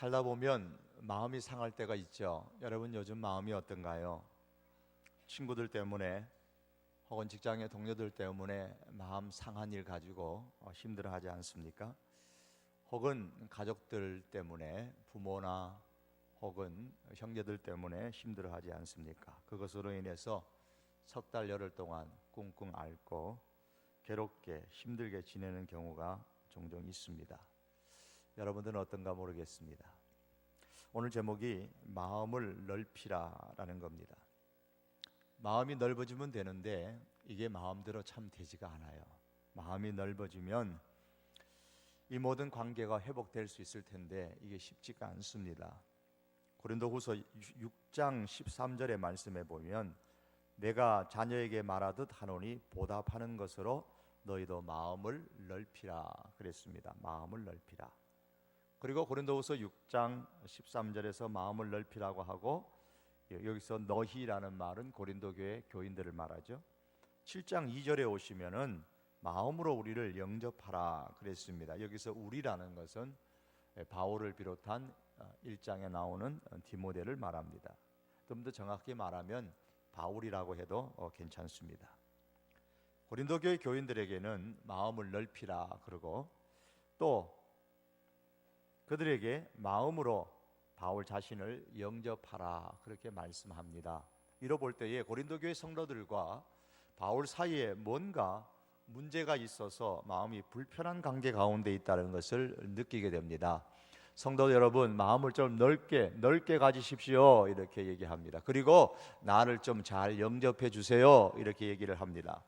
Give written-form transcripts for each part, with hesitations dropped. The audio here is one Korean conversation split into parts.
살다 보면 마음이 상할 때가 있죠. 여러분 요즘 마음이 어떤가요? 친구들 때문에 혹은 직장의 동료들 때문에 마음 상한 일 가지고 힘들어하지 않습니까? 혹은 가족들 때문에 부모나 혹은 형제들 때문에 힘들어하지 않습니까? 그것으로 인해서 석 달 열흘 동안 끙끙 앓고 괴롭게 힘들게 지내는 경우가 종종 있습니다. 여러분들은 어떤가 모르겠습니다. 오늘 제목이 마음을 넓히라라는 겁니다. 마음이 넓어지면 되는데 이게 마음대로 참 되지가 않아요. 마음이 넓어지면 이 모든 관계가 회복될 수 있을 텐데 이게 쉽지가 않습니다. 고린도후서 6장 13절의 말씀에 보면 내가 자녀에게 말하듯 하노니 보답하는 것으로 너희도 마음을 넓히라 그랬습니다. 마음을 넓히라. 그리고 고린도후서 6장 13절에서 마음을 넓히라고 하고 여기서 너희라는 말은 고린도 교회 교인들을 말하죠. 7장 2절에 오시면은 마음으로 우리를 영접하라 그랬습니다. 여기서 우리라는 것은 바울을 비롯한 1장에 나오는 디모데를 말합니다. 좀 더 정확히 말하면 바울이라고 해도 괜찮습니다. 고린도 교회 교인들에게는 마음을 넓히라 그러고 또 그들에게 마음으로 바울 자신을 영접하라 그렇게 말씀합니다. 이로 볼 때에 고린도 교회 성도들과 바울 사이에 뭔가 문제가 있어서 마음이 불편한 관계 가운데 있다는 것을 느끼게 됩니다. 성도 여러분, 마음을 좀 넓게 가지십시오 이렇게 얘기합니다. 그리고 나를 좀 잘 영접해 주세요 이렇게 얘기를 합니다.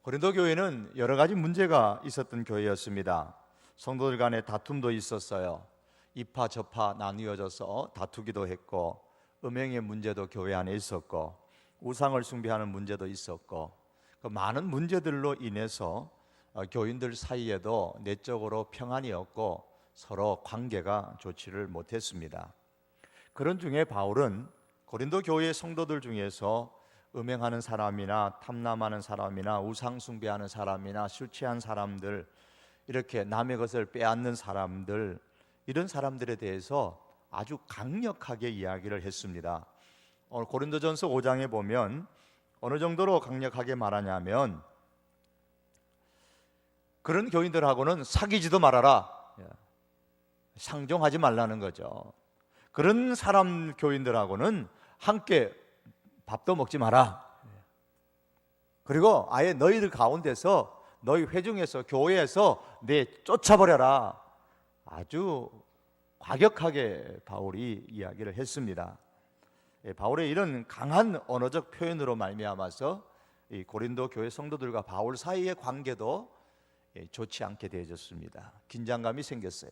고린도 교회는 여러 가지 문제가 있었던 교회였습니다. 성도들 간에 다툼도 있었어요. 이파 저파 나뉘어져서 다투기도 했고 음행의 문제도 교회 안에 있었고 우상을 숭배하는 문제도 있었고 그 많은 문제들로 인해서 교인들 사이에도 내적으로 평안이 없고 서로 관계가 좋지를 못했습니다. 그런 중에 바울은 고린도 교회의 성도들 중에서 음행하는 사람이나 탐남하는 사람이나 우상 숭배하는 사람이나 술 취한 사람들 이렇게 남의 것을 빼앗는 사람들 이런 사람들에 대해서 아주 강력하게 이야기를 했습니다. 오늘 고린도전서 5장에 보면 어느 정도로 강력하게 말하냐면 그런 교인들하고는 사귀지도 말아라. 상종하지 말라는 거죠. 그런 사람 교인들하고는 함께 밥도 먹지 마라. 그리고 아예 너희들 가운데서 너희 회중에서 교회에서 쫓아버려라. 아주 과격하게 바울이 이야기를 했습니다. 바울의 이런 강한 언어적 표현으로 말미암아서 이 고린도 교회 성도들과 바울 사이의 관계도 좋지 않게 되어졌습니다. 긴장감이 생겼어요.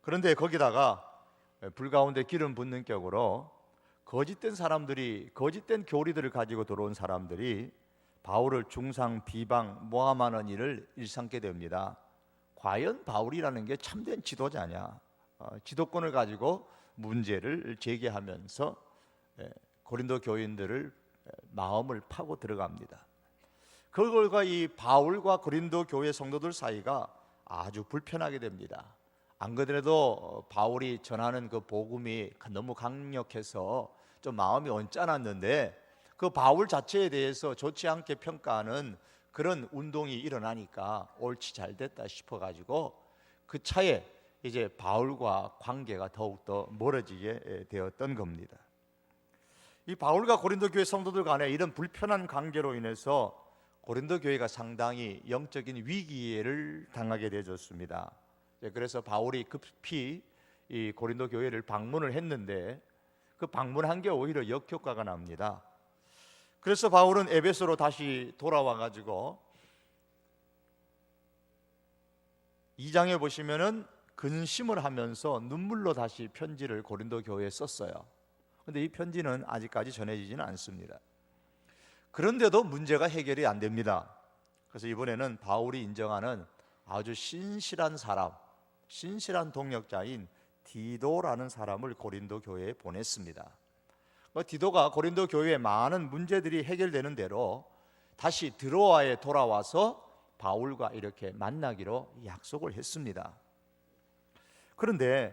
그런데 거기다가 불 가운데 기름 붓는 격으로 거짓된 사람들이 거짓된 교리들을 가지고 들어온 사람들이 바울을 중상, 비방, 모함하는 일을 일삼게 됩니다. 과연 바울이라는 게 참된 지도자냐? 지도권을 가지고 문제를 제기하면서 고린도 교인들을 마음을 파고 들어갑니다. 그걸과 이 바울과 고린도 교회 성도들 사이가 아주 불편하게 됩니다. 안 그래도 바울이 전하는 그 복음이 너무 강력해서 좀 마음이 언짢았는데 그 바울 자체에 대해서 좋지 않게 평가하는 그런 운동이 일어나니까 옳지 잘 됐다 싶어가지고 그 차에 이제 바울과 관계가 더욱더 멀어지게 되었던 겁니다. 이 바울과 고린도 교회 성도들 간에 이런 불편한 관계로 인해서 고린도 교회가 상당히 영적인 위기를 당하게 되었습니다. 그래서 바울이 급히 이 고린도 교회를 방문을 했는데 그 방문한 게 오히려 역효과가 납니다. 그래서 바울은 에베소로 다시 돌아와 가지고 2장에 보시면은 근심을 하면서 눈물로 다시 편지를 고린도 교회에 썼어요. 그런데 이 편지는 아직까지 전해지지는 않습니다. 그런데도 문제가 해결이 안 됩니다. 그래서 이번에는 바울이 인정하는 아주 신실한 사람, 신실한 동역자인 디도라는 사람을 고린도 교회에 보냈습니다. 디도가 고린도 교회의 많은 문제들이 해결되는 대로 다시 드로아에 돌아와서 바울과 이렇게 만나기로 약속을 했습니다. 그런데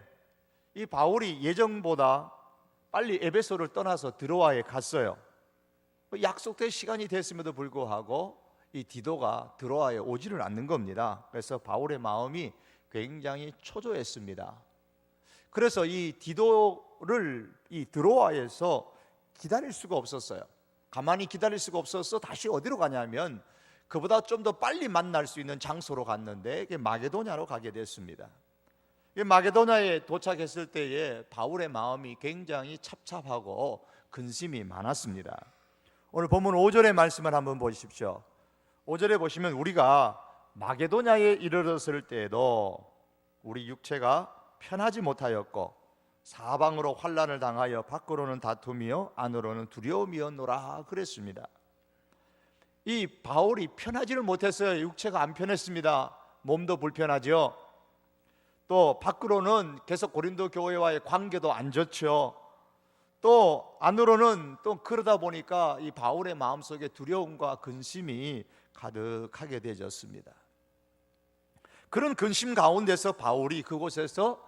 이 바울이 예정보다 빨리 에베소를 떠나서 드로아에 갔어요. 약속된 시간이 됐음에도 불구하고 이 디도가 드로아에 오지를 않는 겁니다. 그래서 바울의 마음이 굉장히 초조했습니다. 그래서 이 디도를 이 드로아에서 기다릴 수가 없었어요. 가만히 기다릴 수가 없어서 다시 어디로 가냐면 그보다 좀 더 빨리 만날 수 있는 장소로 갔는데 이게 마게도냐로 가게 됐습니다. 마게도냐에 도착했을 때에 바울의 마음이 굉장히 찹찹하고 근심이 많았습니다. 오늘 본문 5절의 말씀을 한번 보십시오. 5절에 보시면 우리가 마게도냐에 이르렀을 때에도 우리 육체가 편하지 못하였고 사방으로 환난을 당하여 밖으로는 다툼이요 안으로는 두려움이었노라 그랬습니다. 이 바울이 편하지를 못했어요. 육체가 안 편했습니다. 몸도 불편하죠. 또 밖으로는 계속 고린도 교회와의 관계도 안 좋죠. 또 안으로는 또 그러다 보니까 이 바울의 마음속에 두려움과 근심이 가득하게 되졌습니다. 그런 근심 가운데서 바울이 그곳에서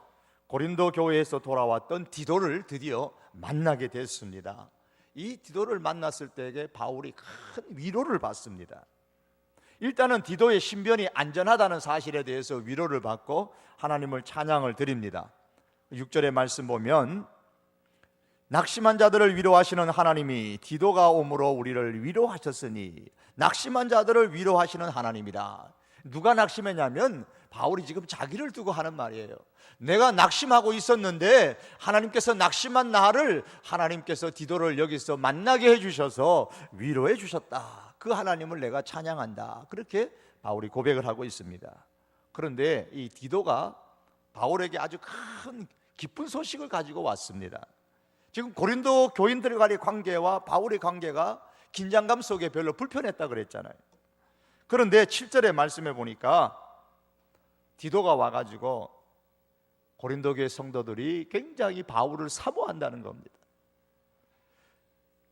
고린도 교회에서 돌아왔던 디도를 드디어 만나게 됐습니다. 이 디도를 만났을 때에 바울이 큰 위로를 받습니다. 일단은 디도의 신변이 안전하다는 사실에 대해서 위로를 받고 하나님을 찬양을 드립니다. 6절의 말씀 보면 낙심한 자들을 위로하시는 하나님이 디도가 오므로 우리를 위로하셨으니, 낙심한 자들을 위로하시는 하나님이다. 누가 낙심했냐면 바울이 지금 자기를 두고 하는 말이에요. 내가 낙심하고 있었는데 하나님께서 낙심한 나를 하나님께서 디도를 여기서 만나게 해주셔서 위로해 주셨다. 그 하나님을 내가 찬양한다. 그렇게 바울이 고백을 하고 있습니다. 그런데 이 디도가 바울에게 아주 큰 기쁜 소식을 가지고 왔습니다. 지금 고린도 교인들과의 관계와 바울의 관계가 긴장감 속에 별로 불편했다 그랬잖아요. 그런데 7절의 말씀에 보니까 디도가 와가지고 고린도 교회 성도들이 굉장히 바울을 사모한다는 겁니다.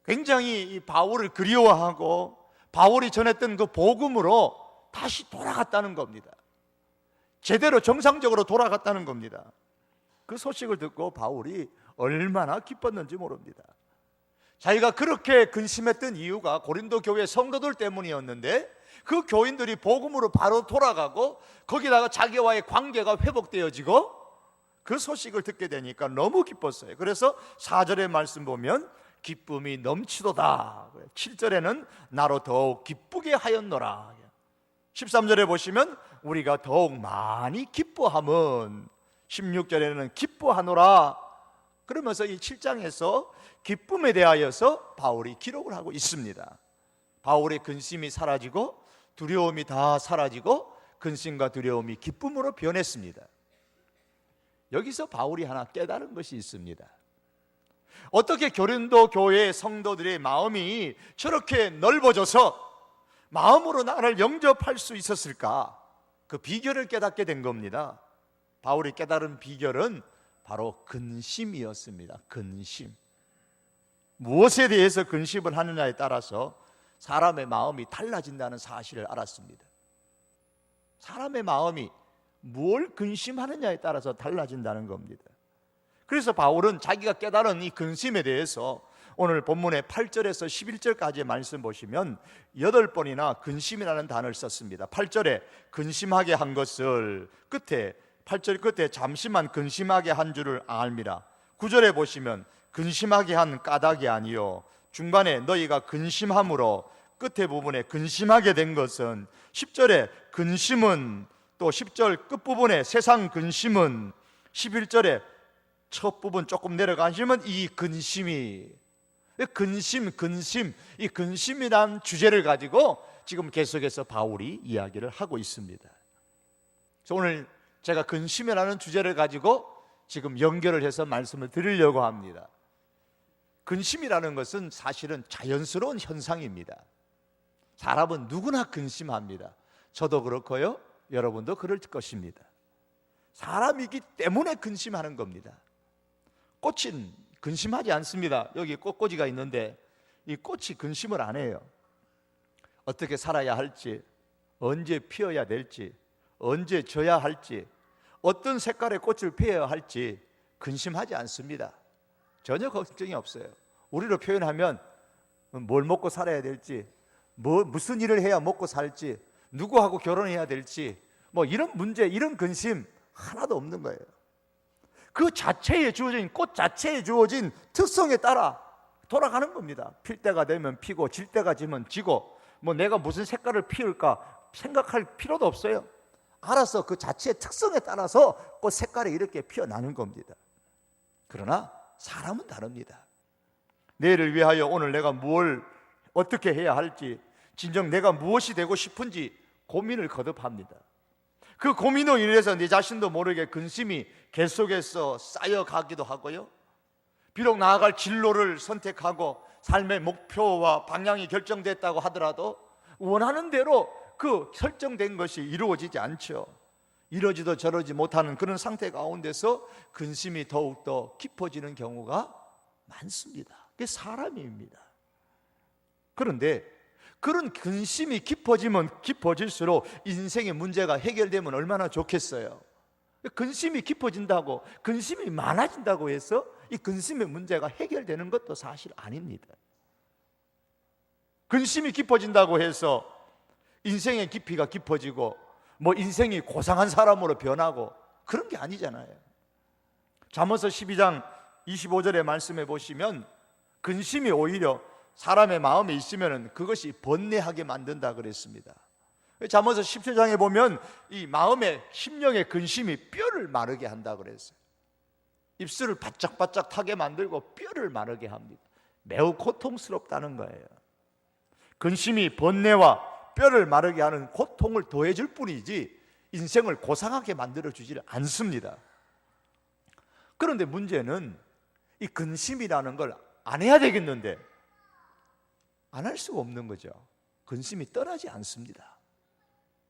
굉장히 이 바울을 그리워하고 바울이 전했던 그 복음으로 다시 돌아갔다는 겁니다. 제대로 정상적으로 돌아갔다는 겁니다. 그 소식을 듣고 바울이 얼마나 기뻤는지 모릅니다. 자기가 그렇게 근심했던 이유가 고린도 교회 성도들 때문이었는데 그 교인들이 복음으로 바로 돌아가고 거기다가 자기와의 관계가 회복되어지고 그 소식을 듣게 되니까 너무 기뻤어요. 그래서 4절의 말씀 보면 기쁨이 넘치도다. 7절에는 나로 더욱 기쁘게 하였노라. 13절에 보시면 우리가 더욱 많이 기뻐함은, 16절에는 기뻐하노라. 그러면서 이 7장에서 기쁨에 대하여서 바울이 기록을 하고 있습니다. 바울의 근심이 사라지고 두려움이 다 사라지고 근심과 두려움이 기쁨으로 변했습니다. 여기서 바울이 하나 깨달은 것이 있습니다. 어떻게 고린도 교회의 성도들의 마음이 저렇게 넓어져서 마음으로 나를 영접할 수 있었을까? 그 비결을 깨닫게 된 겁니다. 바울이 깨달은 비결은 바로 근심이었습니다. 근심. 무엇에 대해서 근심을 하느냐에 따라서 사람의 마음이 달라진다는 사실을 알았습니다. 사람의 마음이 뭘 근심하느냐에 따라서 달라진다는 겁니다. 그래서 바울은 자기가 깨달은 이 근심에 대해서 오늘 본문의 8절에서 11절까지의 말씀 보시면 8번이나 근심이라는 단어를 썼습니다. 8절에 근심하게 한 것을 끝에 8절 끝에 잠시만 근심하게 한 줄을 알미라. 9절에 보시면 근심하게 한 까닭이 아니요 중간에 너희가 근심함으로 끝에 부분에 근심하게 된 것은, 10절에 근심은, 또 10절 끝부분에 세상 근심은, 11절에 첫 부분 조금 내려가시면 이 근심이, 근심, 이 근심이란 주제를 가지고 지금 계속해서 바울이 이야기를 하고 있습니다. 그래서 오늘 제가 근심이라는 주제를 가지고 지금 연결을 해서 말씀을 드리려고 합니다. 근심이라는 것은 사실은 자연스러운 현상입니다. 사람은 누구나 근심합니다. 저도 그렇고요, 여러분도 그럴 것입니다. 사람이기 때문에 근심하는 겁니다. 꽃은 근심하지 않습니다. 여기 꽃꽂이가 있는데 이 꽃이 근심을 안 해요. 어떻게 살아야 할지, 언제 피어야 될지, 언제 져야 할지, 어떤 색깔의 꽃을 피워야 할지 근심하지 않습니다. 전혀 걱정이 없어요. 우리로 표현하면 뭘 먹고 살아야 될지, 무슨 일을 해야 먹고 살지, 누구하고 결혼해야 될지, 이런 문제, 이런 근심 하나도 없는 거예요. 그 자체에 주어진, 꽃 자체에 주어진 특성에 따라 돌아가는 겁니다. 필 때가 되면 피고 질 때가 되면 지고, 내가 무슨 색깔을 피울까 생각할 필요도 없어요. 알아서 그 자체의 특성에 따라서 꽃 색깔이 이렇게 피어나는 겁니다. 그러나 사람은 다릅니다. 내일을 위하여 오늘 내가 뭘 어떻게 해야 할지, 진정 내가 무엇이 되고 싶은지 고민을 거듭합니다. 그 고민으로 인해서 내 자신도 모르게 근심이 계속해서 쌓여가기도 하고요, 비록 나아갈 진로를 선택하고 삶의 목표와 방향이 결정됐다고 하더라도 원하는 대로 그 설정된 것이 이루어지지 않죠. 이러지도 저러지 못하는 그런 상태 가운데서 근심이 더욱더 깊어지는 경우가 많습니다. 그게 사람입니다. 그런데 그런 근심이 깊어지면 깊어질수록 인생의 문제가 해결되면 얼마나 좋겠어요. 근심이 깊어진다고, 근심이 많아진다고 해서 이 근심의 문제가 해결되는 것도 사실 아닙니다. 근심이 깊어진다고 해서 인생의 깊이가 깊어지고 인생이 고상한 사람으로 변하고 그런 게 아니잖아요. 잠언서 12장 25절의 말씀에 보시면 근심이 오히려 사람의 마음에 있으면 그것이 번뇌하게 만든다 그랬습니다. 잠언서 17장에 보면 이 마음의 심령의 근심이 뼈를 마르게 한다 그랬어요. 입술을 바짝바짝 타게 만들고 뼈를 마르게 합니다. 매우 고통스럽다는 거예요. 근심이 번뇌와 뼈를 마르게 하는 고통을 더해줄 뿐이지 인생을 고상하게 만들어주지를 않습니다. 그런데 문제는 이 근심이라는 걸 안 해야 되겠는데 안 할 수가 없는 거죠. 근심이 떠나지 않습니다.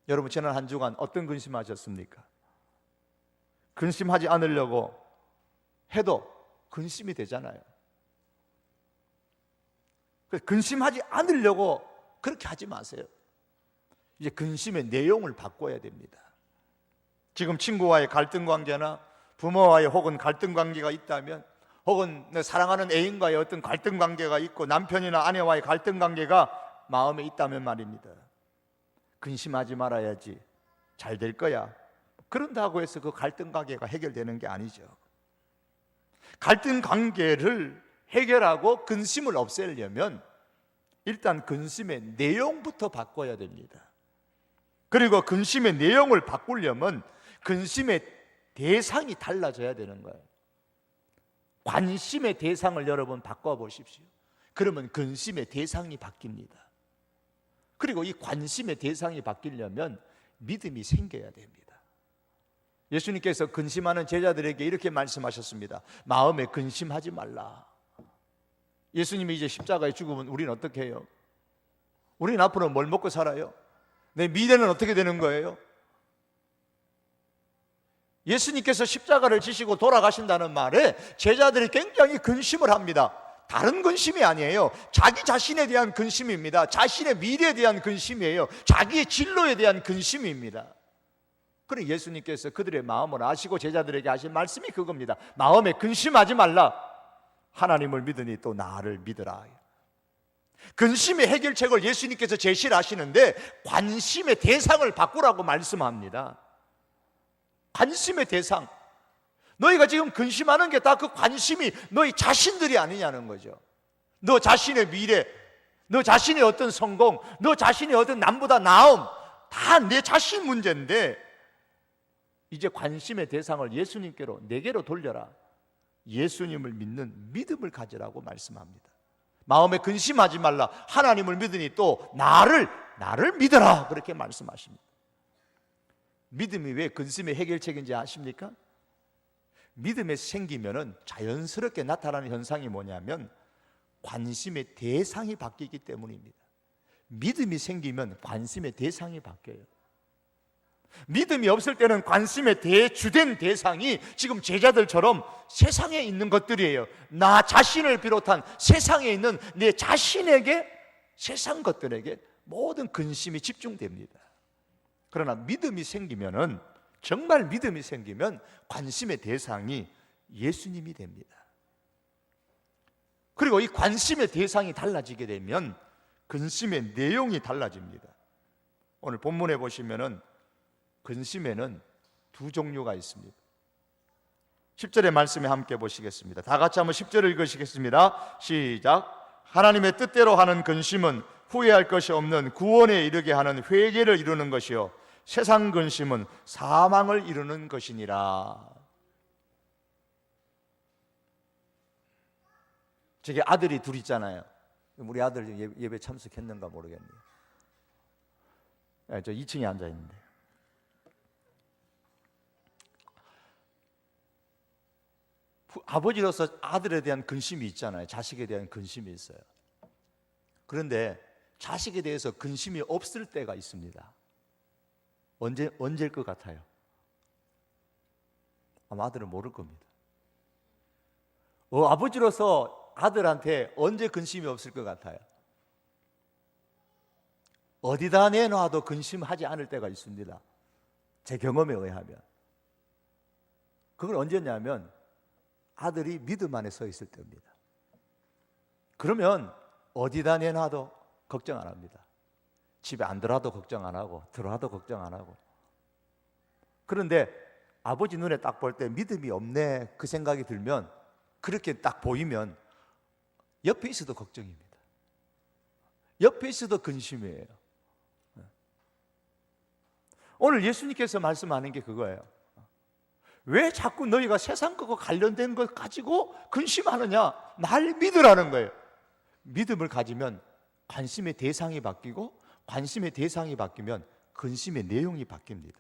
여러분, 지난 한 주간 어떤 근심하셨습니까? 근심하지 않으려고 해도 근심이 되잖아요. 근심하지 않으려고 그렇게 하지 마세요. 이제 근심의 내용을 바꿔야 됩니다. 지금 친구와의 갈등 관계나 부모와의 혹은 갈등 관계가 있다면, 혹은 사랑하는 애인과의 어떤 갈등 관계가 있고 남편이나 아내와의 갈등 관계가 마음에 있다면 말입니다. 근심하지 말아야지, 잘 될 거야, 그런다고 해서 그 갈등 관계가 해결되는 게 아니죠. 갈등 관계를 해결하고 근심을 없애려면 일단 근심의 내용부터 바꿔야 됩니다. 그리고 근심의 내용을 바꾸려면 근심의 대상이 달라져야 되는 거예요. 관심의 대상을 여러분 바꿔보십시오. 그러면 근심의 대상이 바뀝니다. 그리고 이 관심의 대상이 바뀌려면 믿음이 생겨야 됩니다. 예수님께서 근심하는 제자들에게 이렇게 말씀하셨습니다. 마음에 근심하지 말라. 예수님이 이제 십자가에 죽으면 우리는 어떻게 해요? 우리는 앞으로 뭘 먹고 살아요? 내 미래는 어떻게 되는 거예요? 예수님께서 십자가를 지시고 돌아가신다는 말에 제자들이 굉장히 근심을 합니다. 다른 근심이 아니에요. 자기 자신에 대한 근심입니다. 자신의 미래에 대한 근심이에요. 자기의 진로에 대한 근심입니다. 그래 예수님께서 그들의 마음을 아시고 제자들에게 하신 말씀이 그겁니다. 마음에 근심하지 말라. 하나님을 믿으니 또 나를 믿으라. 근심의 해결책을 예수님께서 제시를 하시는데 관심의 대상을 바꾸라고 말씀합니다. 관심의 대상. 너희가 지금 근심하는 게 다 그 관심이 너희 자신들이 아니냐는 거죠. 너 자신의 미래, 너 자신의 어떤 성공, 너 자신의 어떤 남보다 나음, 다 내 자신 문제인데 이제 관심의 대상을 예수님께로, 내게로 돌려라. 예수님을 믿는 믿음을 가지라고 말씀합니다. 마음에 근심하지 말라. 하나님을 믿으니 또 나를 믿어라. 그렇게 말씀하십니다. 믿음이 왜 근심의 해결책인지 아십니까? 믿음이 생기면은 자연스럽게 나타나는 현상이 뭐냐면 관심의 대상이 바뀌기 때문입니다. 믿음이 생기면 관심의 대상이 바뀌어요. 믿음이 없을 때는 관심의 주된 대상이 지금 제자들처럼 세상에 있는 것들이에요. 나 자신을 비롯한 세상에 있는 내 자신에게, 세상 것들에게 모든 근심이 집중됩니다. 그러나 믿음이 생기면은 정말 믿음이 생기면 관심의 대상이 예수님이 됩니다. 그리고 이 관심의 대상이 달라지게 되면 근심의 내용이 달라집니다. 오늘 본문에 보시면은 근심에는 두 종류가 있습니다. 10절의 말씀에 함께 보시겠습니다. 다 같이 한번 10절을 읽으시겠습니다. 시작. 하나님의 뜻대로 하는 근심은 후회할 것이 없는 구원에 이르게 하는 회개를 이루는 것이요 세상 근심은 사망을 이루는 것이니라. 저게 아들이 둘 있잖아요. 우리 아들 예배 참석했는가 모르겠네요. 저 2층에 앉아 있는데, 아버지로서 아들에 대한 근심이 있잖아요. 자식에 대한 근심이 있어요. 그런데 자식에 대해서 근심이 없을 때가 있습니다. 언제일 것 같아요? 아마 아들은 모를 겁니다. 아버지로서 아들한테 언제 근심이 없을 것 같아요? 어디다 내놔도 근심하지 않을 때가 있습니다. 제 경험에 의하면. 그건 언제냐면 아들이 믿음 안에 서 있을 때입니다. 그러면 어디다 내놔도 걱정 안 합니다. 집에 안 들어와도 걱정 안 하고 들어와도 걱정 안 하고. 그런데 아버지 눈에 딱 볼 때 믿음이 없네 그 생각이 들면, 그렇게 딱 보이면 옆에 있어도 걱정입니다. 옆에 있어도 근심이에요. 오늘 예수님께서 말씀하는 게 그거예요. 왜 자꾸 너희가 세상 것과 관련된 것 가지고 근심하느냐? 날 믿으라는 거예요. 믿음을 가지면 관심의 대상이 바뀌고, 관심의 대상이 바뀌면 근심의 내용이 바뀝니다.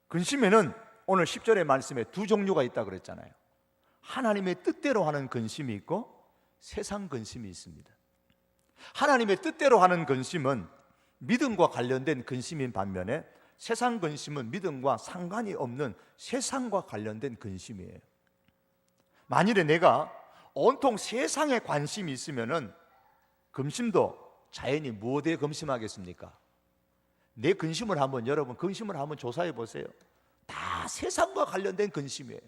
근심에는 오늘 10절의 말씀에 두 종류가 있다고 그랬잖아요. 하나님의 뜻대로 하는 근심이 있고 세상 근심이 있습니다. 하나님의 뜻대로 하는 근심은 믿음과 관련된 근심인 반면에 세상 근심은 믿음과 상관이 없는 세상과 관련된 근심이에요. 만일에 내가 온통 세상에 관심이 있으면은 근심도 자연히 무엇에 근심하겠습니까? 내 근심을 한번, 여러분 근심을 한번 조사해 보세요. 다 세상과 관련된 근심이에요.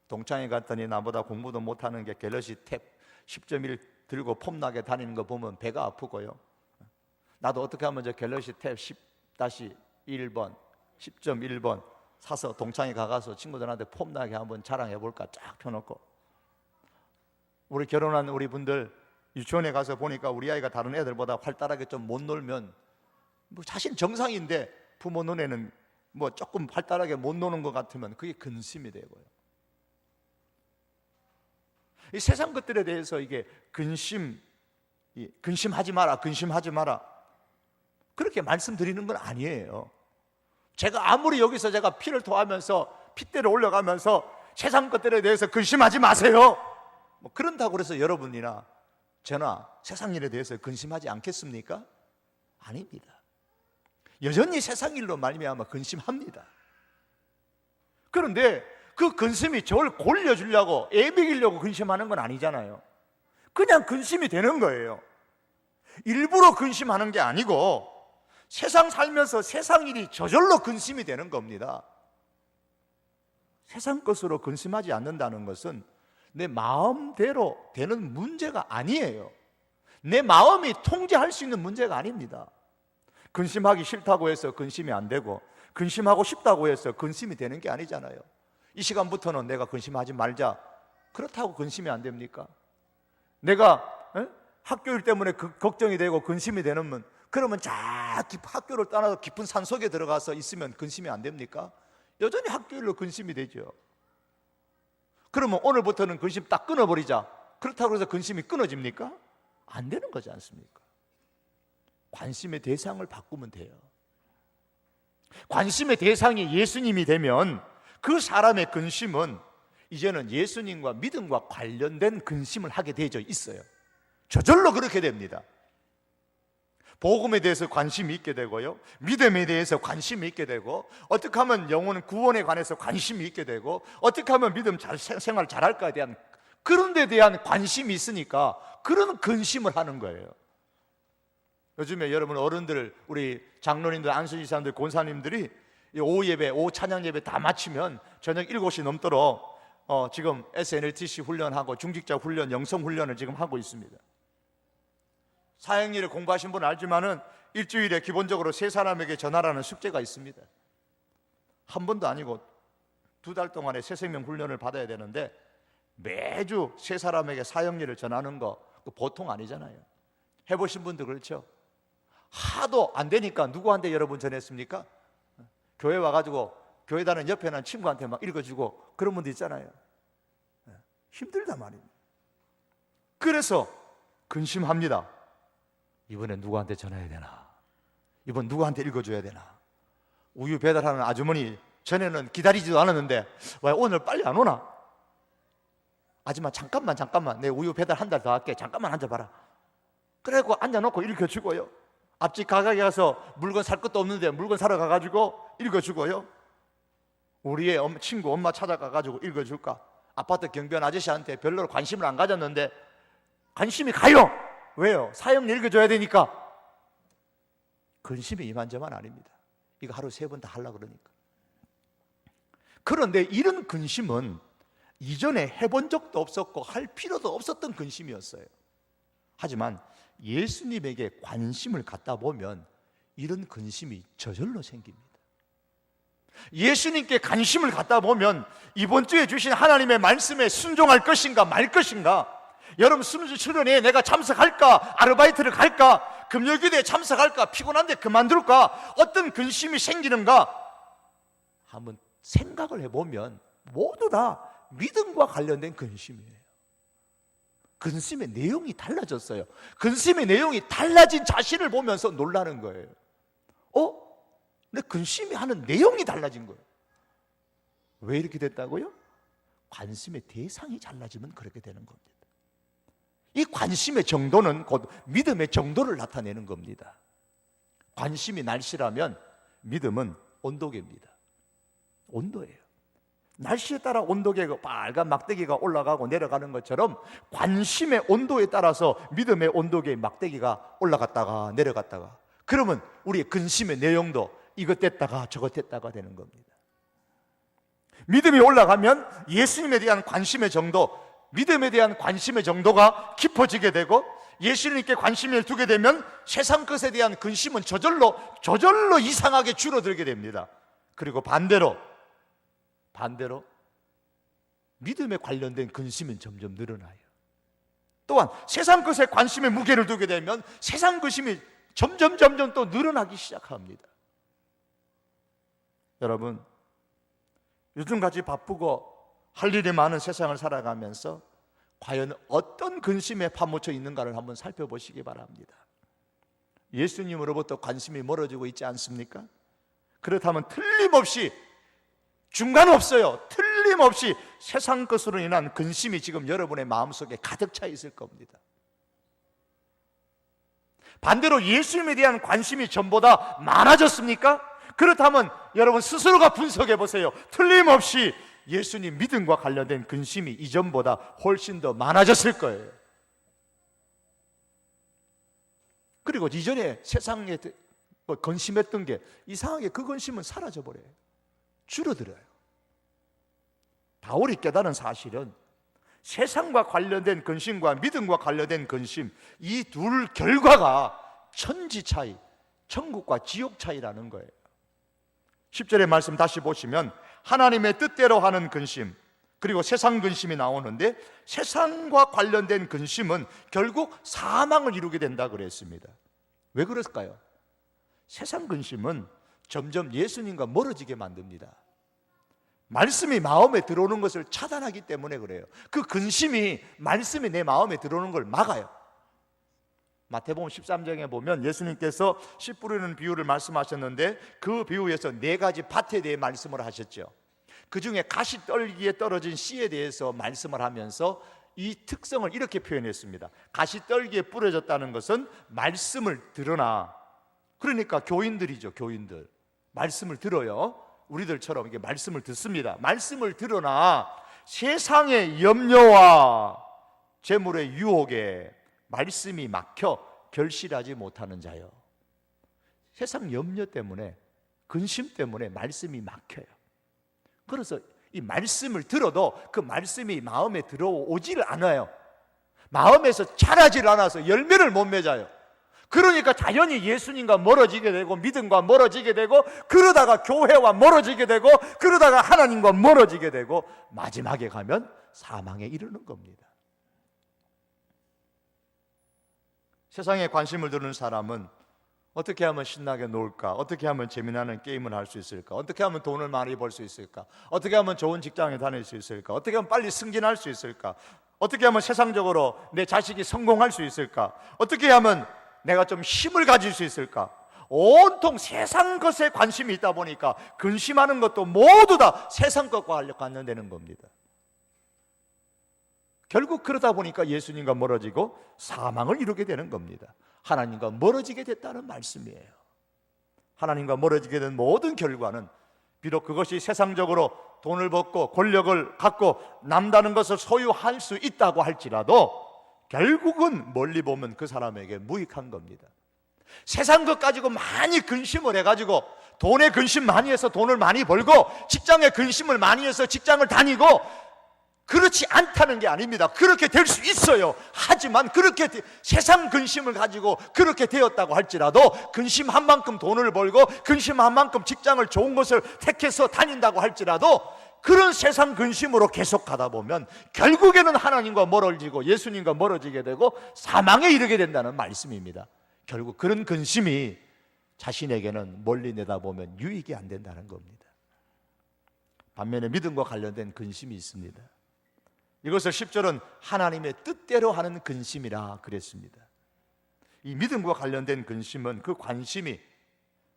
동창회 갔더니 나보다 공부도 못하는 게 갤럭시 탭 10.1 들고 폼나게 다니는 거 보면 배가 아프고요. 나도 어떻게 하면 저 갤럭시 탭 10-1번 10.1번 사서 동창회 가서 친구들한테 폼나게 한번 자랑해 볼까 쫙 펴놓고, 우리 결혼한 우리 분들 유치원에 가서 보니까 우리 아이가 다른 애들보다 활달하게 좀 못 놀면 뭐 자신 정상인데 부모 눈에는 뭐 조금 활달하게 못 노는 것 같으면 그게 근심이 되고요. 이 세상 것들에 대해서 이게 근심하지 마라, 근심하지 마라 그렇게 말씀드리는 건 아니에요. 제가 아무리 여기서 제가 피를 토하면서 핏대를 올려가면서 세상 것들에 대해서 근심하지 마세요 뭐 그런다고 그래서 여러분이나 저나 세상 일에 대해서 근심하지 않겠습니까? 아닙니다. 여전히 세상 일로 말미암아 근심합니다. 그런데 그 근심이 저를 골려주려고 애먹이려고 근심하는 건 아니잖아요. 그냥 근심이 되는 거예요. 일부러 근심하는 게 아니고 세상 살면서 세상 일이 저절로 근심이 되는 겁니다. 세상 것으로 근심하지 않는다는 것은 내 마음대로 되는 문제가 아니에요. 내 마음이 통제할 수 있는 문제가 아닙니다. 근심하기 싫다고 해서 근심이 안 되고, 근심하고 싶다고 해서 근심이 되는 게 아니잖아요. 이 시간부터는 내가 근심하지 말자, 그렇다고 근심이 안 됩니까? 내가 학교일 때문에 걱정이 되고 근심이 되면, 그러면 학교를 떠나서 깊은 산속에 들어가서 있으면 근심이 안 됩니까? 여전히 학교일로 근심이 되죠. 그러면 오늘부터는 근심 딱 끊어버리자, 그렇다고 해서 근심이 끊어집니까? 안 되는 거지 않습니까? 관심의 대상을 바꾸면 돼요. 관심의 대상이 예수님이 되면 그 사람의 근심은 이제는 예수님과 믿음과 관련된 근심을 하게 되어 있어요. 저절로 그렇게 됩니다. 복음에 대해서 관심이 있게 되고요, 믿음에 대해서 관심이 있게 되고, 어떻게 하면 영혼 구원에 관해서 관심이 있게 되고, 어떻게 하면 믿음 생활 잘할까에 대한 그런 데 대한 관심이 있으니까 그런 근심을 하는 거예요. 요즘에 여러분 어른들, 우리 장로님들, 안수지사님들, 권사님들이 이 오후 예배, 오후 찬양 예배 다 마치면 저녁 7시 넘도록 지금 SNLTC 훈련하고 중직자 훈련, 영성 훈련을 지금 하고 있습니다. 사형리를 공부하신 분은 알지만은 일주일에 기본적으로 3사람에게 전하라는 숙제가 있습니다. 한 번도 아니고 2달 동안에 새 생명 훈련을 받아야 되는데 매주 3사람에게 사형리를 전하는 거 보통 아니잖아요. 해보신 분들 그렇죠? 하도 안 되니까 누구한테 여러분 전했습니까? 교회 와가지고 교회 다니는 옆에 난 친구한테 막 읽어주고 그런 분도 있잖아요. 힘들단 말입니다. 그래서 근심합니다. 이번엔 누구한테 전해야 되나? 이번 누구한테 읽어줘야 되나? 우유 배달하는 아주머니 전에는 기다리지도 않았는데 왜 오늘 빨리 안 오나? 아줌마 잠깐만 내 우유 배달 한 달 더 할게. 잠깐만 앉아봐라. 그래갖고 앉아놓고 읽어주고요. 앞집 가게에 가서 물건 살 것도 없는데 물건 사러 가가지고 읽어주고요. 우리의 친구 엄마 찾아가가지고 읽어줄까? 아파트 경비원 아저씨한테 별로 관심을 안 가졌는데 관심이 가요. 왜요? 사형 읽어줘야 되니까. 근심이 이만저만 아닙니다. 이거 하루 3번 다 하려고 그러니까. 그런데 이런 근심은 이전에 해본 적도 없었고 할 필요도 없었던 근심이었어요. 하지만 예수님에게 관심을 갖다 보면 이런 근심이 저절로 생깁니다. 예수님께 관심을 갖다 보면 이번 주에 주신 하나님의 말씀에 순종할 것인가 말 것인가, 여러분 수련회에 내가 참석할까, 아르바이트를 갈까, 금요기도에 참석할까, 피곤한데 그만둘까, 어떤 근심이 생기는가 한번 생각을 해보면 모두 다 믿음과 관련된 근심이에요. 근심의 내용이 달라졌어요. 근심의 내용이 달라진 자신을 보면서 놀라는 거예요. 내 근심이 하는 내용이 달라진 거예요. 왜 이렇게 됐다고요? 관심의 대상이 달라지면 그렇게 되는 겁니다. 이 관심의 정도는 곧 믿음의 정도를 나타내는 겁니다. 관심이 날씨라면 믿음은 온도계입니다. 온도예요. 날씨에 따라 온도계가 빨간 막대기가 올라가고 내려가는 것처럼 관심의 온도에 따라서 믿음의 온도계의 막대기가 올라갔다가 내려갔다가, 그러면 우리의 근심의 내용도 이것 됐다가 저것 됐다가 되는 겁니다. 믿음이 올라가면 예수님에 대한 관심의 정도, 믿음에 대한 관심의 정도가 깊어지게 되고, 예수님께 관심을 두게 되면 세상 것에 대한 근심은 저절로 이상하게 줄어들게 됩니다. 그리고 반대로 믿음에 관련된 근심은 점점 늘어나요. 또한 세상 것에 관심의 무게를 두게 되면 세상 근심이 점점 또 늘어나기 시작합니다. 여러분, 요즘같이 바쁘고 할 일이 많은 세상을 살아가면서 과연 어떤 근심에 파묻혀 있는가를 한번 살펴보시기 바랍니다. 예수님으로부터 관심이 멀어지고 있지 않습니까? 그렇다면 틀림없이, 중간 없어요, 틀림없이 세상 것으로 인한 근심이 지금 여러분의 마음속에 가득 차 있을 겁니다. 반대로 예수님에 대한 관심이 전보다 많아졌습니까? 그렇다면 여러분 스스로가 분석해 보세요. 틀림없이 예수님 믿음과 관련된 근심이 이전보다 훨씬 더 많아졌을 거예요. 그리고 이전에 세상에 근심했던 게 이상하게 그 근심은 사라져 버려요. 줄어들어요. 바울이 깨달은 사실은 세상과 관련된 근심과 믿음과 관련된 근심, 이 둘 결과가 천지 차이, 천국과 지옥 차이라는 거예요. 10절의 말씀 다시 보시면 하나님의 뜻대로 하는 근심, 그리고 세상 근심이 나오는데, 세상과 관련된 근심은 결국 사망을 이루게 된다 그랬습니다. 왜 그럴까요? 세상 근심은 점점 예수님과 멀어지게 만듭니다. 말씀이 마음에 들어오는 것을 차단하기 때문에 그래요. 그 근심이 말씀이 내 마음에 들어오는 걸 막아요. 마태복음 13장에 보면 예수님께서 씨 뿌리는 비유를 말씀하셨는데, 그 비유에서 4가지 밭에 대해 말씀을 하셨죠. 그 중에 가시떨기에 떨어진 씨에 대해서 말씀을 하면서 이 특성을 이렇게 표현했습니다. 가시떨기에 뿌려졌다는 것은 말씀을 들으나, 그러니까 교인들이죠. 교인들 말씀을 들어요. 우리들처럼 이게 말씀을 듣습니다. 말씀을 들으나 세상의 염려와 재물의 유혹에 말씀이 막혀 결실하지 못하는 자요. 세상 염려 때문에, 근심 때문에 말씀이 막혀요. 그래서 이 말씀을 들어도 그 말씀이 마음에 들어오지를 않아요. 마음에서 자라질 않아서 열매를 못 맺어요. 그러니까 자연히 예수님과 멀어지게 되고 믿음과 멀어지게 되고, 그러다가 교회와 멀어지게 되고, 그러다가 하나님과 멀어지게 되고, 마지막에 가면 사망에 이르는 겁니다. 세상에 관심을 두는 사람은 어떻게 하면 신나게 놀까? 어떻게 하면 재미나는 게임을 할 수 있을까? 어떻게 하면 돈을 많이 벌 수 있을까? 어떻게 하면 좋은 직장에 다닐 수 있을까? 어떻게 하면 빨리 승진할 수 있을까? 어떻게 하면 세상적으로 내 자식이 성공할 수 있을까? 어떻게 하면 내가 좀 힘을 가질 수 있을까? 온통 세상 것에 관심이 있다 보니까 근심하는 것도 모두 다 세상 것과 관련되는 겁니다. 결국 그러다 보니까 예수님과 멀어지고 사망을 이루게 되는 겁니다. 하나님과 멀어지게 됐다는 말씀이에요. 하나님과 멀어지게 된 모든 결과는 비록 그것이 세상적으로 돈을 벌고 권력을 갖고 남다른 것을 소유할 수 있다고 할지라도 결국은 멀리 보면 그 사람에게 무익한 겁니다. 세상 것 가지고 많이 근심을 해가지고, 돈에 근심 많이 해서 돈을 많이 벌고, 직장에 근심을 많이 해서 직장을 다니고, 그렇지 않다는 게 아닙니다. 그렇게 될 수 있어요. 하지만 그렇게 세상 근심을 가지고 그렇게 되었다고 할지라도, 근심한 만큼 돈을 벌고 근심한 만큼 직장을 좋은 것을 택해서 다닌다고 할지라도, 그런 세상 근심으로 계속 가다 보면 결국에는 하나님과 멀어지고 예수님과 멀어지게 되고 사망에 이르게 된다는 말씀입니다. 결국 그런 근심이 자신에게는 멀리 내다보면 유익이 안 된다는 겁니다. 반면에 믿음과 관련된 근심이 있습니다. 이것을 10절은 하나님의 뜻대로 하는 근심이라 그랬습니다. 이 믿음과 관련된 근심은 그 관심이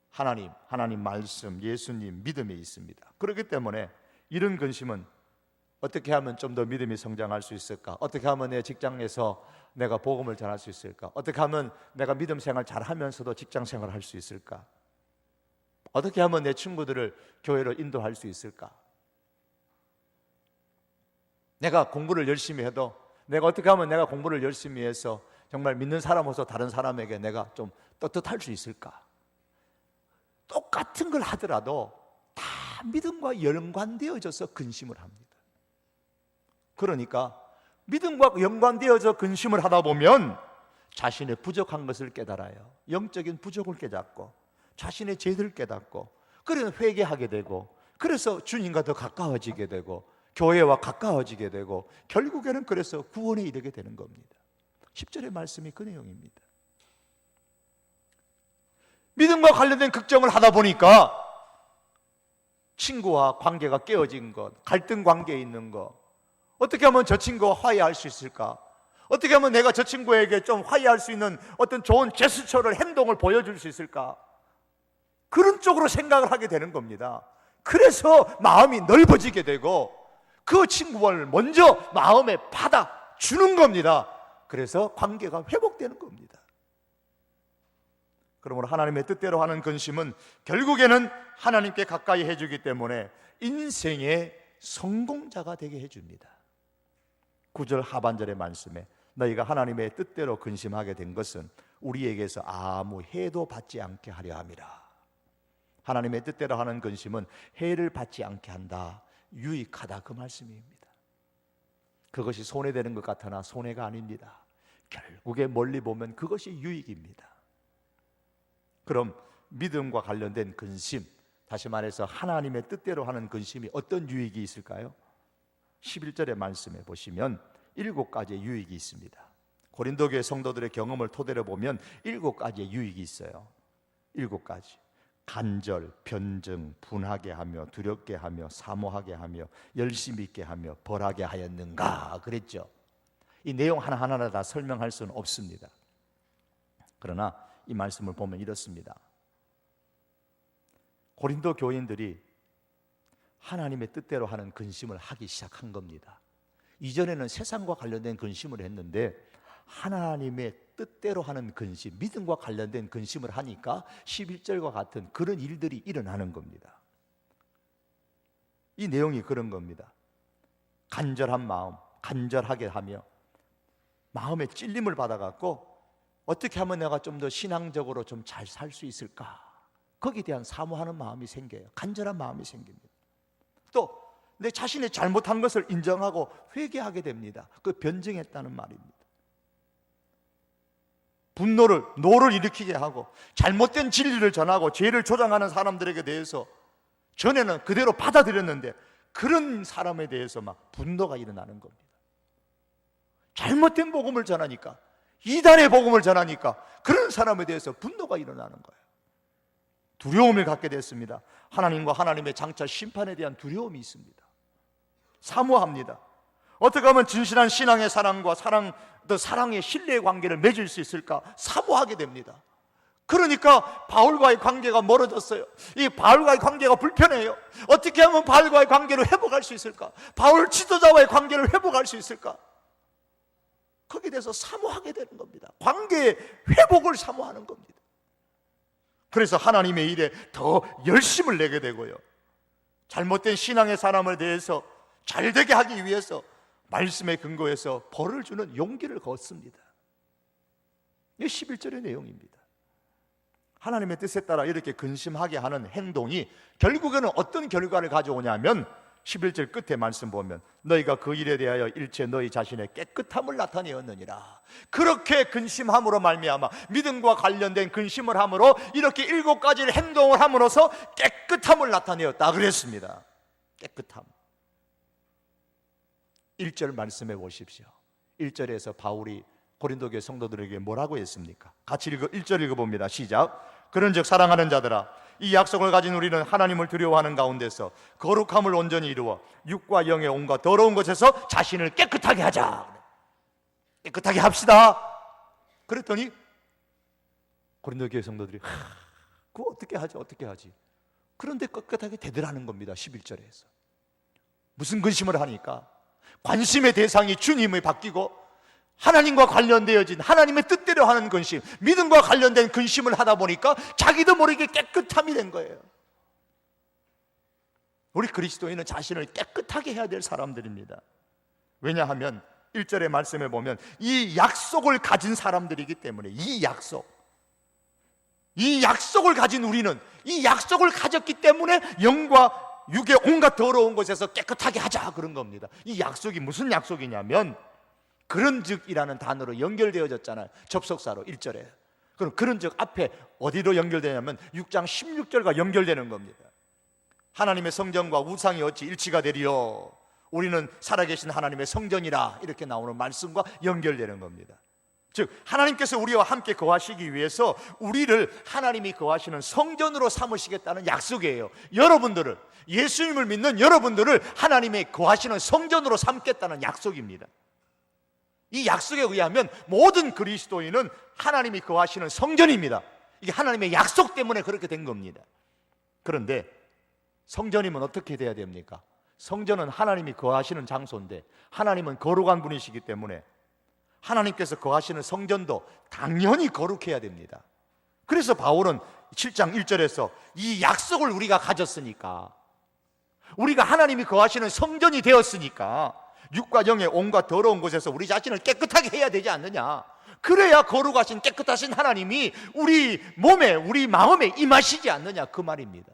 하나님 말씀, 예수님, 믿음에 있습니다. 그렇기 때문에 이런 근심은 어떻게 하면 좀 더 믿음이 성장할 수 있을까? 어떻게 하면 내 직장에서 내가 복음을 전할 수 있을까? 어떻게 하면 내가 믿음 생활 잘 하면서도 직장 생활을 할 수 있을까? 어떻게 하면 내 친구들을 교회로 인도할 수 있을까? 내가 공부를 열심히 해도, 내가 어떻게 하면 내가 공부를 열심히 해서 정말 믿는 사람으로서 다른 사람에게 내가 좀 떳떳할 수 있을까? 똑같은 걸 하더라도 다 믿음과 연관되어져서 근심을 합니다. 그러니까 믿음과 연관되어져 근심을 하다 보면 자신의 부족한 것을 깨달아요. 영적인 부족을 깨닫고 자신의 죄를 깨닫고, 그래서 회개하게 되고, 그래서 주님과 더 가까워지게 되고 교회와 가까워지게 되고, 결국에는 그래서 구원에 이르게 되는 겁니다. 10절의 말씀이 그 내용입니다. 믿음과 관련된 걱정을 하다 보니까 친구와 관계가 깨어진 것, 갈등 관계에 있는 것, 어떻게 하면 저 친구와 화해할 수 있을까? 어떻게 하면 내가 저 친구에게 좀 화해할 수 있는 어떤 좋은 제스처를, 행동을 보여줄 수 있을까? 그런 쪽으로 생각을 하게 되는 겁니다. 그래서 마음이 넓어지게 되고 그 친구를 먼저 마음에 받아주는 겁니다. 그래서 관계가 회복되는 겁니다. 그러므로 하나님의 뜻대로 하는 근심은 결국에는 하나님께 가까이 해주기 때문에 인생의 성공자가 되게 해줍니다. 9절 하반절의 말씀에 너희가 하나님의 뜻대로 근심하게 된 것은 우리에게서 아무 해도 받지 않게 하려 함이라. 하나님의 뜻대로 하는 근심은 해를 받지 않게 한다, 유익하다, 그 말씀입니다. 그것이 손해되는 것 같으나 손해가 아닙니다. 결국에 멀리 보면 그것이 유익입니다. 그럼 믿음과 관련된 근심, 다시 말해서 하나님의 뜻대로 하는 근심이 어떤 유익이 있을까요? 11절의 말씀에 보시면 7가지의 유익이 있습니다. 고린도 교회 성도들의 경험을 토대로 보면 7가지의 유익이 있어요. 7가지. 간절, 변증, 분하게 하며, 두렵게 하며, 사모하게 하며, 열심히 있게 하며, 벌하게 하였는가 그랬죠. 이 내용 하나하나 다 설명할 수는 없습니다. 그러나 이 말씀을 보면 이렇습니다. 고린도 교인들이 하나님의 뜻대로 하는 근심을 하기 시작한 겁니다. 이전에는 세상과 관련된 근심을 했는데 하나님의 뜻대로 하는 근심, 믿음과 관련된 근심을 하니까 11절과 같은 그런 일들이 일어나는 겁니다. 이 내용이 그런 겁니다. 간절한 마음, 간절하게 하며 마음에 찔림을 받아갖고 어떻게 하면 내가 좀 더 신앙적으로 좀 잘 살 수 있을까? 거기에 대한 사모하는 마음이 생겨요. 간절한 마음이 생깁니다. 또 내 자신의 잘못한 것을 인정하고 회개하게 됩니다. 그 변증했다는 말입니다. 노를 일으키게 하고 잘못된 진리를 전하고 죄를 조장하는 사람들에게 대해서 전에는 그대로 받아들였는데 그런 사람에 대해서 막 분노가 일어나는 겁니다. 잘못된 복음을 전하니까, 이단의 복음을 전하니까 그런 사람에 대해서 분노가 일어나는 거예요. 두려움을 갖게 됐습니다. 하나님과 하나님의 장차 심판에 대한 두려움이 있습니다. 사모합니다. 어떻게 하면 진실한 신앙의 사랑과 사랑의 신뢰의 관계를 맺을 수 있을까? 사모하게 됩니다. 그러니까 바울과의 관계가 멀어졌어요. 이 바울과의 관계가 불편해요. 어떻게 하면 바울과의 관계를 회복할 수 있을까? 바울 지도자와의 관계를 회복할 수 있을까? 거기에 대해서 사모하게 되는 겁니다. 관계의 회복을 사모하는 겁니다. 그래서 하나님의 일에 더 열심을 내게 되고요, 잘못된 신앙의 사람에 대해서 잘되게 하기 위해서 말씀에 근거해서 벌을 주는 용기를 걷습니다. 이게 11절의 내용입니다. 하나님의 뜻에 따라 이렇게 근심하게 하는 행동이 결국에는 어떤 결과를 가져오냐면 11절 끝에 말씀 보면 너희가 그 일에 대하여 일체 너희 자신의 깨끗함을 나타내었느니라. 그렇게 근심함으로 말미암아, 믿음과 관련된 근심을 함으로 이렇게 7가지의 행동을 함으로써 깨끗함을 나타내었다 그랬습니다. 깨끗함. 1절 말씀해 보십시오. 1절에서 바울이 고린도 교회 성도들에게 뭐라고 했습니까? 같이 1절 읽어봅니다. 시작. 그런즉 사랑하는 자들아, 이 약속을 가진 우리는 하나님을 두려워하는 가운데서 거룩함을 온전히 이루어 육과 영의 온갖 더러운 것에서 자신을 깨끗하게 하자. 깨끗하게 합시다. 그랬더니 고린도 교회 성도들이 그거 어떻게 하지? 그런데 깨끗하게 되더라는 겁니다. 11절에서 무슨 근심을 하니까 관심의 대상이 주님이 바뀌고 하나님과 관련되어진 하나님의 뜻대로 하는 근심, 믿음과 관련된 근심을 하다 보니까 자기도 모르게 깨끗함이 된 거예요. 우리 그리스도인은 자신을 깨끗하게 해야 될 사람들입니다. 왜냐하면 1절의 말씀에 보면 이 약속을 가진 사람들이기 때문에, 이 약속을 가진 우리는 이 약속을 가졌기 때문에 영과 육의 온갖 더러운 것에서 깨끗하게 하자 그런 겁니다. 이 약속이 무슨 약속이냐면 그런즉이라는 단어로 연결되어졌잖아요. 접속사로 1절에. 그럼 그런즉 앞에 어디로 연결되냐면 6장 16절과 연결되는 겁니다. 하나님의 성전과 우상이 어찌 일치가 되리요? 우리는 살아계신 하나님의 성전이라, 이렇게 나오는 말씀과 연결되는 겁니다. 즉 하나님께서 우리와 함께 거하시기 위해서 우리를 하나님이 거하시는 성전으로 삼으시겠다는 약속이에요. 여러분들을, 예수님을 믿는 여러분들을 하나님의 거하시는 성전으로 삼겠다는 약속입니다. 이 약속에 의하면 모든 그리스도인은 하나님이 거하시는 성전입니다. 이게 하나님의 약속 때문에 그렇게 된 겁니다. 그런데 성전이면 어떻게 돼야 됩니까? 성전은 하나님이 거하시는 장소인데 하나님은 거룩한 분이시기 때문에 하나님께서 거하시는 성전도 당연히 거룩해야 됩니다. 그래서 바울은 7장 1절에서 이 약속을 우리가 가졌으니까, 우리가 하나님이 거하시는 성전이 되었으니까 육과 영의 온갖 더러운 곳에서 우리 자신을 깨끗하게 해야 되지 않느냐. 그래야 거룩하신 깨끗하신 하나님이 우리 몸에, 우리 마음에 임하시지 않느냐, 그 말입니다.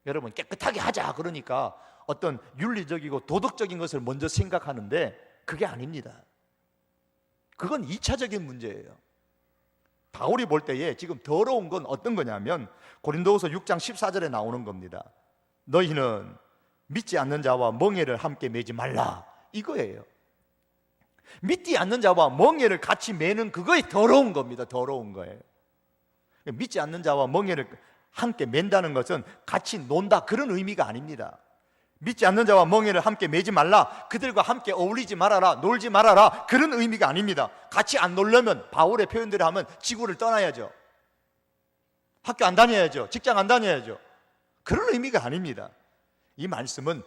여러분, 깨끗하게 하자 그러니까 어떤 윤리적이고 도덕적인 것을 먼저 생각하는데 그게 아닙니다. 그건 2차적인 문제예요. 바울이 볼 때에 지금 더러운 건 어떤 거냐면 고린도후서 6장 14절에 나오는 겁니다. 너희는 믿지 않는 자와 멍에를 함께 매지 말라, 이거예요. 믿지 않는 자와 멍에를 같이 매는 그거에 더러운 겁니다. 더러운 거예요. 믿지 않는 자와 멍에를 함께 맨다는 것은 같이 논다, 그런 의미가 아닙니다. 믿지 않는 자와 멍에를 함께 매지 말라, 그들과 함께 어울리지 말아라, 놀지 말아라, 그런 의미가 아닙니다. 같이 안 놀려면 바울의 표현대로 하면 지구를 떠나야죠. 학교 안 다녀야죠. 직장 안 다녀야죠. 그런 의미가 아닙니다. 이 말씀은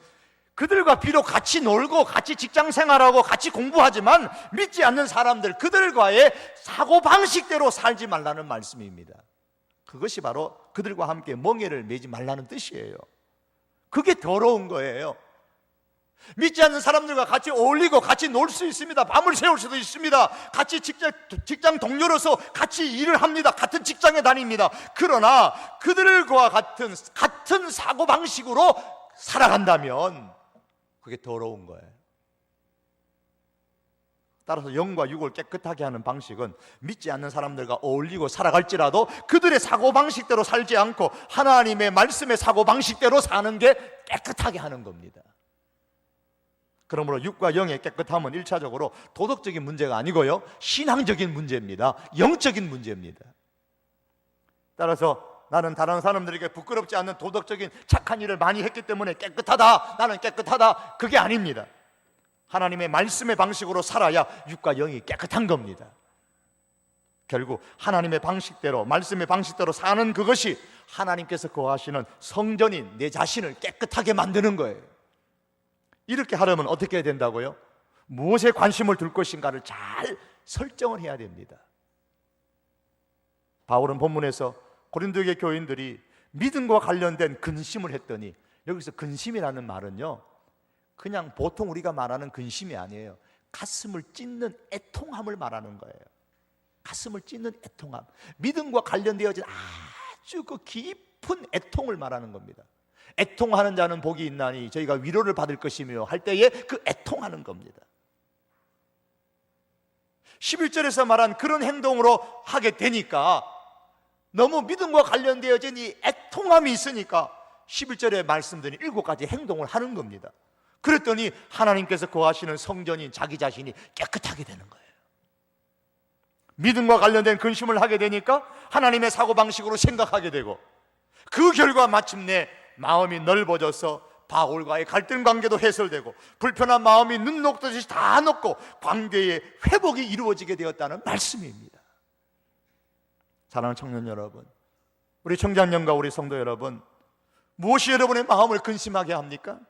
그들과 비록 같이 놀고 같이 직장 생활하고 같이 공부하지만 믿지 않는 사람들, 그들과의 사고방식대로 살지 말라는 말씀입니다. 그것이 바로 그들과 함께 멍에를 매지 말라는 뜻이에요. 그게 더러운 거예요. 믿지 않는 사람들과 같이 어울리고 같이 놀 수 있습니다. 밤을 새울 수도 있습니다. 같이 직장 동료로서 같이 일을 합니다. 같은 직장에 다닙니다. 그러나 그들과 같은 사고방식으로 살아간다면 그게 더러운 거예요. 따라서 영과 육을 깨끗하게 하는 방식은 믿지 않는 사람들과 어울리고 살아갈지라도 그들의 사고방식대로 살지 않고 하나님의 말씀의 사고방식대로 사는 게 깨끗하게 하는 겁니다. 그러므로 육과 영의 깨끗함은 1차적으로 도덕적인 문제가 아니고요, 신앙적인 문제입니다. 영적인 문제입니다. 따라서 나는 다른 사람들에게 부끄럽지 않는 도덕적인 착한 일을 많이 했기 때문에 깨끗하다, 나는 깨끗하다, 그게 아닙니다. 하나님의 말씀의 방식으로 살아야 육과 영이 깨끗한 겁니다. 결국 하나님의 방식대로, 말씀의 방식대로 사는 그것이 하나님께서 거하시는 성전인 내 자신을 깨끗하게 만드는 거예요. 이렇게 하려면 어떻게 해야 된다고요? 무엇에 관심을 둘 것인가를 잘 설정을 해야 됩니다. 바울은 본문에서 고린도의 교인들이 믿음과 관련된 근심을 했더니, 여기서 근심이라는 말은요, 그냥 보통 우리가 말하는 근심이 아니에요. 가슴을 찢는 애통함을 말하는 거예요. 가슴을 찢는 애통함, 믿음과 관련되어진 아주 그 깊은 애통을 말하는 겁니다. 애통하는 자는 복이 있나니 저희가 위로를 받을 것이며 할 때에 그 애통하는 겁니다. 11절에서 말한 그런 행동으로 하게 되니까, 너무 믿음과 관련되어진 이 애통함이 있으니까 11절에 말씀드린 7가지 행동을 하는 겁니다. 그랬더니 하나님께서 거하시는 성전인 자기 자신이 깨끗하게 되는 거예요. 믿음과 관련된 근심을 하게 되니까 하나님의 사고방식으로 생각하게 되고, 그 결과 마침내 마음이 넓어져서 바울과의 갈등 관계도 해소되고 불편한 마음이 눈 녹듯이 다 녹고 관계의 회복이 이루어지게 되었다는 말씀입니다. 사랑하는 청년 여러분, 우리 청장년과 우리 성도 여러분, 무엇이 여러분의 마음을 근심하게 합니까?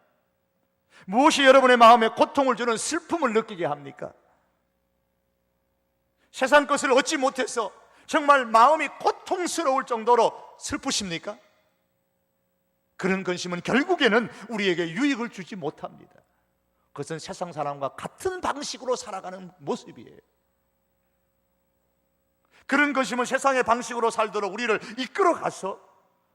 무엇이 여러분의 마음에 고통을 주는 슬픔을 느끼게 합니까? 세상 것을 얻지 못해서 정말 마음이 고통스러울 정도로 슬프십니까? 그런 근심은 결국에는 우리에게 유익을 주지 못합니다. 그것은 세상 사람과 같은 방식으로 살아가는 모습이에요. 그런 근심은 세상의 방식으로 살도록 우리를 이끌어가서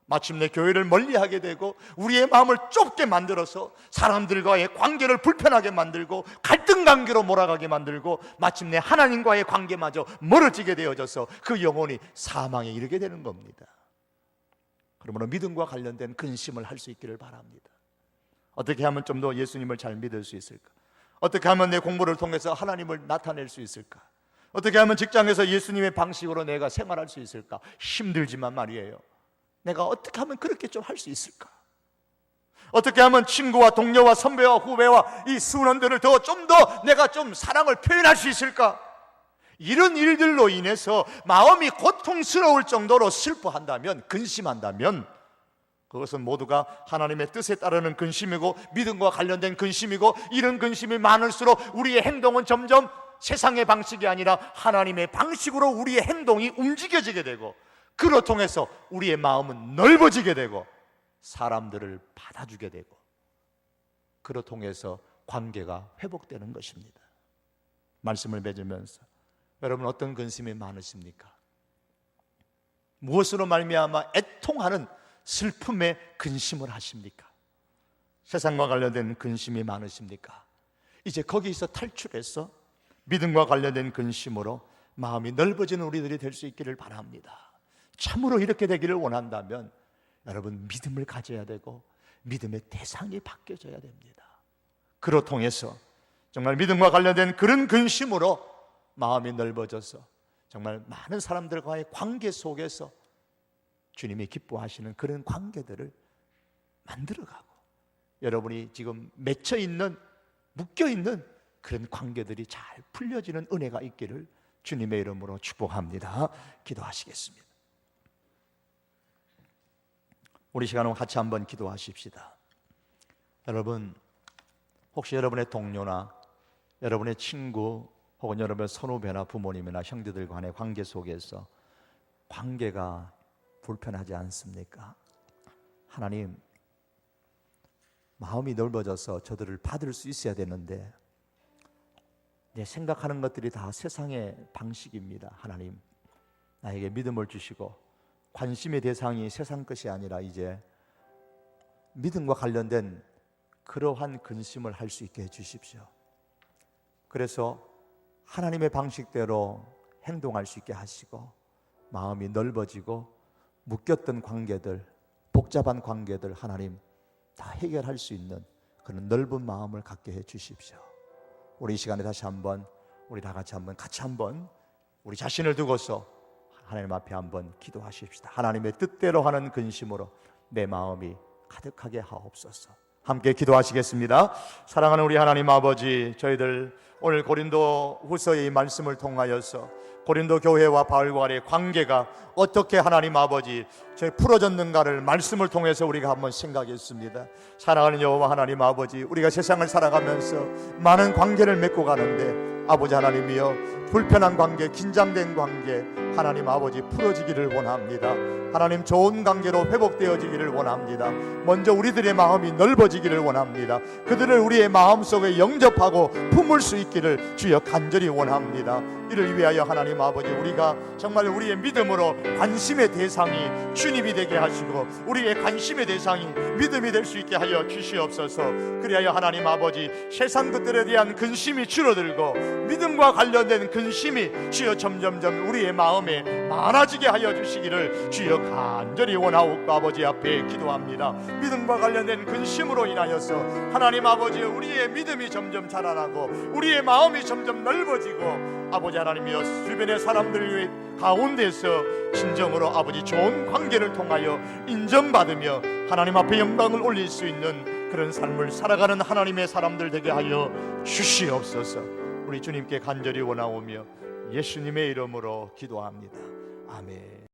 마침내 교회를 멀리하게 되고 우리의 마음을 좁게 만들어서 사람들과의 관계를 불편하게 만들고 갈등 관계로 몰아가게 만들고 마침내 하나님과의 관계마저 멀어지게 되어져서 그 영혼이 사망에 이르게 되는 겁니다. 그러므로 믿음과 관련된 근심을 할 수 있기를 바랍니다. 어떻게 하면 좀 더 예수님을 잘 믿을 수 있을까? 어떻게 하면 내 공부를 통해서 하나님을 나타낼 수 있을까? 어떻게 하면 직장에서 예수님의 방식으로 내가 생활할 수 있을까? 힘들지만 말이에요, 내가 어떻게 하면 그렇게 좀 할 수 있을까? 어떻게 하면 친구와 동료와 선배와 후배와 이 수원들을 좀 더 내가 좀 사랑을 표현할 수 있을까? 이런 일들로 인해서 마음이 고통스러울 정도로 슬퍼한다면, 근심한다면 그것은 모두가 하나님의 뜻에 따르는 근심이고 믿음과 관련된 근심이고, 이런 근심이 많을수록 우리의 행동은 점점 세상의 방식이 아니라 하나님의 방식으로 우리의 행동이 움직여지게 되고, 그로 통해서 우리의 마음은 넓어지게 되고 사람들을 받아주게 되고, 그로 통해서 관계가 회복되는 것입니다. 말씀을 맺으면서 여러분, 어떤 근심이 많으십니까? 무엇으로 말미암아 애통하는 슬픔의 근심을 하십니까? 세상과 관련된 근심이 많으십니까? 이제 거기서 탈출해서 믿음과 관련된 근심으로 마음이 넓어지는 우리들이 될 수 있기를 바랍니다. 참으로 이렇게 되기를 원한다면 여러분, 믿음을 가져야 되고 믿음의 대상이 바뀌어져야 됩니다. 그로 통해서 정말 믿음과 관련된 그런 근심으로 마음이 넓어져서 정말 많은 사람들과의 관계 속에서 주님이 기뻐하시는 그런 관계들을 만들어가고, 여러분이 지금 맺혀있는, 묶여있는 그런 관계들이 잘 풀려지는 은혜가 있기를 주님의 이름으로 축복합니다. 기도하시겠습니다. 우리 시간은 같이 한번 기도하십시다. 여러분, 혹시 여러분의 동료나 여러분의 친구 혹은 여러분의 선후배나 부모님이나 형제들 간의 관계 속에서 관계가 불편하지 않습니까? 하나님, 마음이 넓어져서 저들을 받을 수 있어야 되는데 내 생각하는 것들이 다 세상의 방식입니다. 하나님, 나에게 믿음을 주시고 관심의 대상이 세상 것이 아니라 이제 믿음과 관련된 그러한 근심을 할 수 있게 해주십시오. 그래서 하나님의 방식대로 행동할 수 있게 하시고 마음이 넓어지고 묶였던 관계들, 복잡한 관계들 하나님 다 해결할 수 있는 그런 넓은 마음을 갖게 해 주십시오. 우리 이 시간에 다시 한번 우리 다 같이 한번 우리 자신을 두고서 하나님 앞에 한번 기도하십시다. 하나님의 뜻대로 하는 근심으로 내 마음이 가득하게 하옵소서. 함께 기도하시겠습니다. 사랑하는 우리 하나님 아버지, 저희들 오늘 고린도 후서의 이 말씀을 통하여서 고린도 교회와 바울과의 관계가 어떻게 하나님 아버지 풀어졌는가를 말씀을 통해서 우리가 한번 생각했습니다. 사랑하는 여호와 하나님 아버지, 우리가 세상을 살아가면서 많은 관계를 맺고 가는데 아버지 하나님이여, 불편한 관계, 긴장된 관계 하나님 아버지 풀어지기를 원합니다. 하나님 좋은 관계로 회복되어지기를 원합니다. 먼저 우리들의 마음이 넓어지기를 원합니다. 그들을 우리의 마음속에 영접하고 품을 수 있기를 주여 간절히 원합니다. 이를 위하여 하나님 아버지, 우리가 정말 우리의 믿음으로 관심의 대상이 주님이 되게 하시고 우리의 관심의 대상이 믿음이 될 수 있게 하여 주시옵소서. 그리하여 하나님 아버지, 세상 것들에 대한 근심이 줄어들고 믿음과 관련된 근심이 주여 점점점 우리의 마음에 많아지게 하여 주시기를 주여 간절히 원하옵고 아버지 앞에 기도합니다. 믿음과 관련된 근심으로 인하여서 하나님 아버지, 우리의 믿음이 점점 자라나고 우리의 마음이 점점 넓어지고 아버지 하나님이여, 주변의 사람들 가운데서 진정으로 아버지 좋은 관계를 통하여 인정받으며 하나님 앞에 영광을 올릴 수 있는 그런 삶을 살아가는 하나님의 사람들 되게 하여 주시옵소서. 우리 주님께 간절히 원하오며 예수님의 이름으로 기도합니다. 아멘.